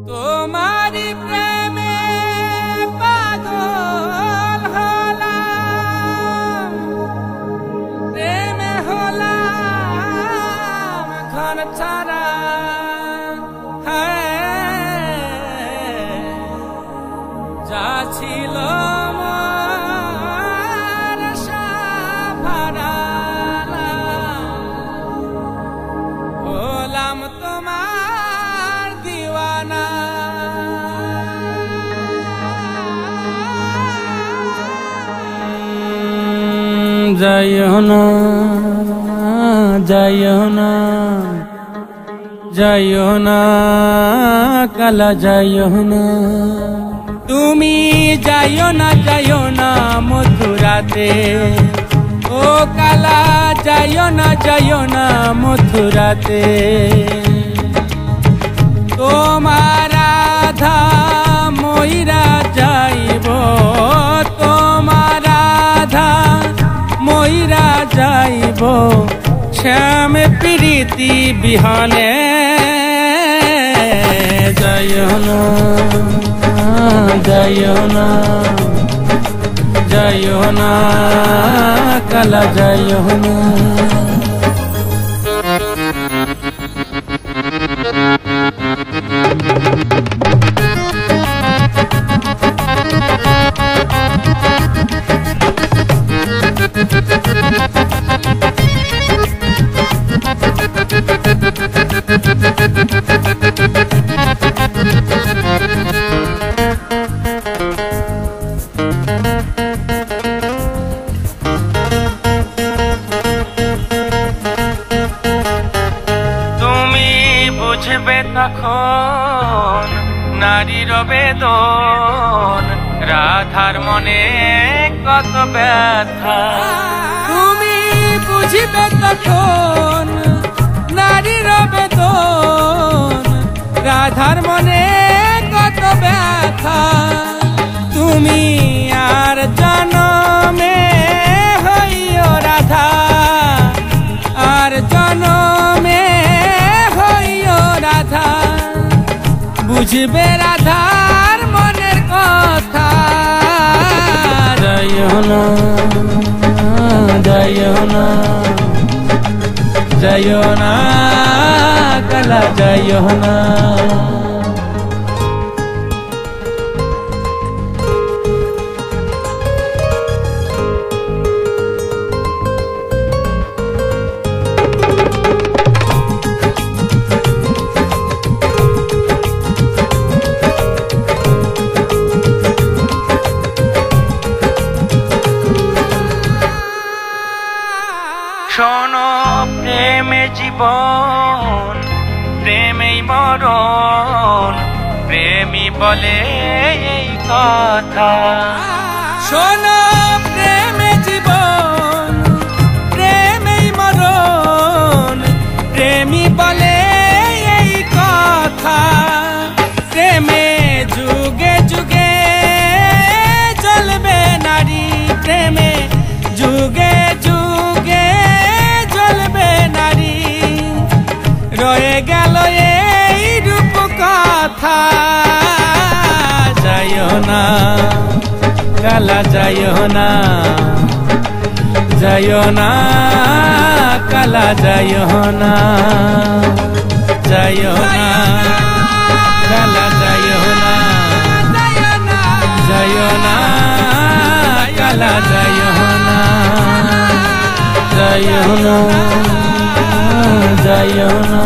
তোমারি প্রেমে পাগল হলাম, প্রেমে হলাম ঘর ছাড়া। যা ছিল আমার সব হারালাম, হলাম তোমার দিওয়ানা। যাইও না, যাইও না, যাইও না, কালা যাইও না। তুমি যাইও না, যাইও না মথুরাতে, ও কালা যাইও না, যাইও না মথুরাতে। তোমার রাধা ময়রা যাইব, তোমার রাধা ময়রা যাইব, শ্যাম প্রীতি বিহানে। যাইও না, যাইও না, যাইও না, কালা যাইও না। বুঝবে তখন নারীর বেদন, রাধার মনে কত ব্যথা। তুমি বুঝবে তখন নারীর বেদন, রাধার মনে কত ব্যথা। তুমি আর জনমে হইও রাধা, আর জনমে রাধা, বুঝবে রাধার মনের কথা। যাইও না, যাইও না, যাইও না, কালা যাইও না। শোনো প্রেমে জীবন, প্রেমেই মরণ, প্রেমী বলে এই কথা। শোনো প্রেমে জীবন, প্রেমেই মরণ, প্রেমী বলে এই কথা। প্রেমে যুগে যুগে চলবে নারী, প্রেমে যুগে যুগে চলবে নারী। রয়ে গেল এই রূপ কথা। যাইও না, কালা যাইও না, যাইও না, কালা যাইও না, যাইও না, কালা যাইও না, যাইও না, কালা যাইও না, যাইও না, যাইও না।